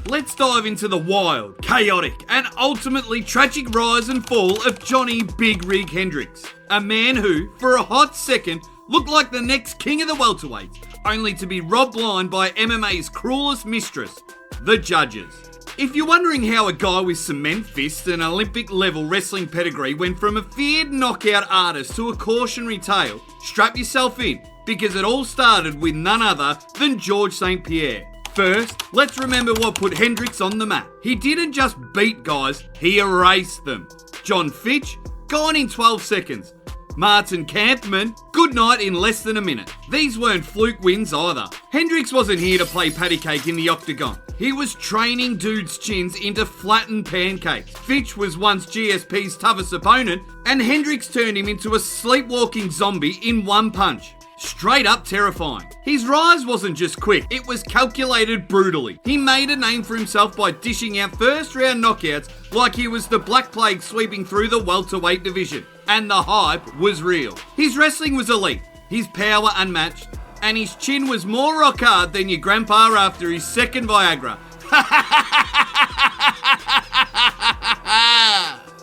let's dive into the wild, chaotic, and ultimately tragic rise and fall of Johny Bigg Rigg Hendricks. A man who, for a hot second, looked like the next king of the welterweights, only to be robbed blind by MMA's cruelest mistress, the judges. If you're wondering how a guy with cement fists and Olympic-level wrestling pedigree went from a feared knockout artist to a cautionary tale, strap yourself in, because it all started with none other than George St. Pierre. First, let's remember what put Hendricks on the map. He didn't just beat guys, he erased them. John Fitch, gone in 12 seconds. Martin Kampmann, good night in less than a minute. These weren't fluke wins either. Hendricks wasn't here to play patty cake in the octagon. He was training dudes' chins into flattened pancakes. Fitch was once GSP's toughest opponent, and Hendricks turned him into a sleepwalking zombie in one punch. Straight up terrifying. His rise wasn't just quick, it was calculated brutally. He made a name for himself by dishing out first round knockouts like he was the Black Plague sweeping through the welterweight division. And the hype was real. His wrestling was elite, his power unmatched, and his chin was more rock hard than your grandpa after his second Viagra.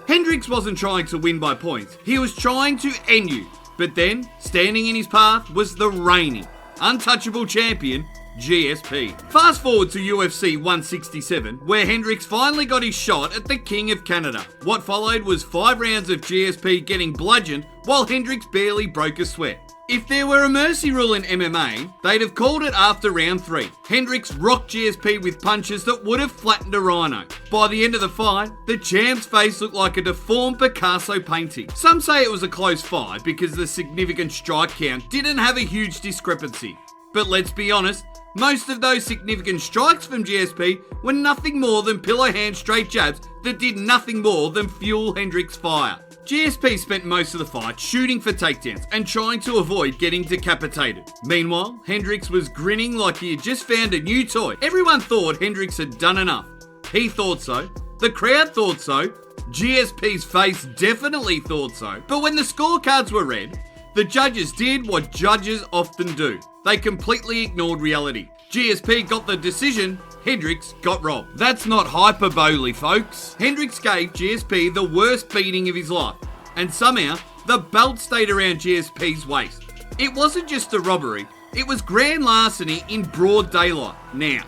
Hendricks wasn't trying to win by points, he was trying to end you. But then, standing in his path was the reigning, untouchable champion, GSP. Fast forward to UFC 167, where Hendricks finally got his shot at the King of Canada. What followed was 5 rounds of GSP getting bludgeoned, while Hendricks barely broke a sweat. If there were a mercy rule in MMA, they'd have called it after round 3. Hendricks rocked GSP with punches that would have flattened a rhino. By the end of the fight, the champ's face looked like a deformed Picasso painting. Some say it was a close fight because the significant strike count didn't have a huge discrepancy. But let's be honest, most of those significant strikes from GSP were nothing more than pillow hand straight jabs that did nothing more than fuel Hendricks' fire. GSP spent most of the fight shooting for takedowns and trying to avoid getting decapitated. Meanwhile, Hendricks was grinning like he had just found a new toy. Everyone thought Hendricks had done enough. He thought so. The crowd thought so. GSP's face definitely thought so. But when the scorecards were read, the judges did what judges often do. They completely ignored reality. GSP got the decision, Hendricks got robbed. That's not hyperbole, folks. Hendricks gave GSP the worst beating of his life, and somehow the belt stayed around GSP's waist. It wasn't just a robbery, it was grand larceny in broad daylight. Now,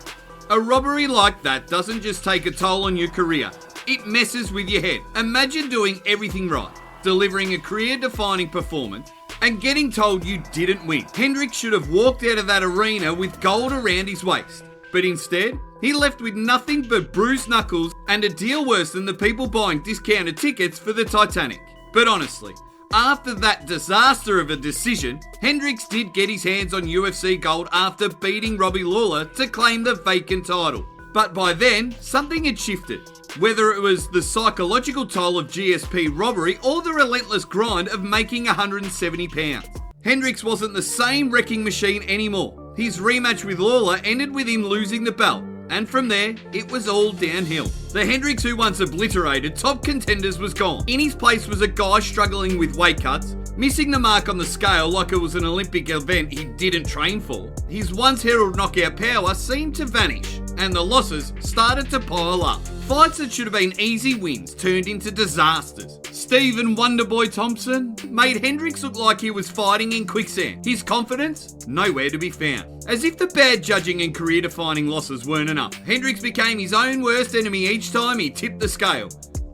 a robbery like that doesn't just take a toll on your career, it messes with your head. Imagine doing everything right, delivering a career-defining performance, and getting told you didn't win. Hendricks should have walked out of that arena with gold around his waist. But instead, he left with nothing but bruised knuckles and a deal worse than the people buying discounted tickets for the Titanic. But honestly, after that disaster of a decision, Hendricks did get his hands on UFC gold after beating Robbie Lawler to claim the vacant title. But by then, something had shifted. Whether it was the psychological toll of GSP robbery or the relentless grind of making 170 pounds. Hendricks wasn't the same wrecking machine anymore. His rematch with Lawler ended with him losing the belt, and from there, it was all downhill. The Hendricks who once obliterated top contenders was gone. In his place was a guy struggling with weight cuts, missing the mark on the scale like it was an Olympic event he didn't train for. His once heralded knockout power seemed to vanish, and the losses started to pile up. Fights that should have been easy wins turned into disasters. Stephen Wonderboy Thompson made Hendricks look like he was fighting in quicksand. His confidence, nowhere to be found. As if the bad judging and career-defining losses weren't enough, Hendricks became his own worst enemy each time he tipped the scale.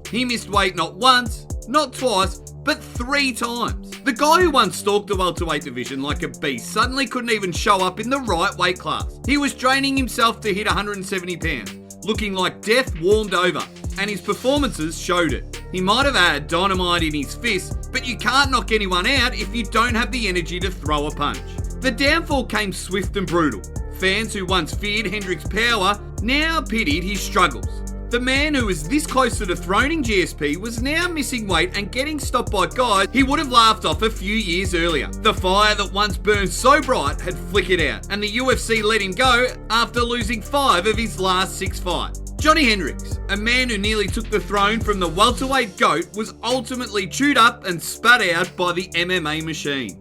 He missed weight not once, not twice, but 3 times. The guy who once stalked the welterweight division like a beast suddenly couldn't even show up in the right weight class. He was training himself to hit 170 pounds. Looking like death warmed over, and his performances showed it. He might have had dynamite in his fist, but you can't knock anyone out if you don't have the energy to throw a punch. The downfall came swift and brutal. Fans who once feared Hendricks' power now pitied his struggles. The man who was this close to dethroning GSP was now missing weight and getting stopped by guys he would have laughed off a few years earlier. The fire that once burned so bright had flickered out, and the UFC let him go after losing 5 of his last 6 fights. Johny Hendricks, a man who nearly took the throne from the welterweight GOAT, was ultimately chewed up and spat out by the MMA machine.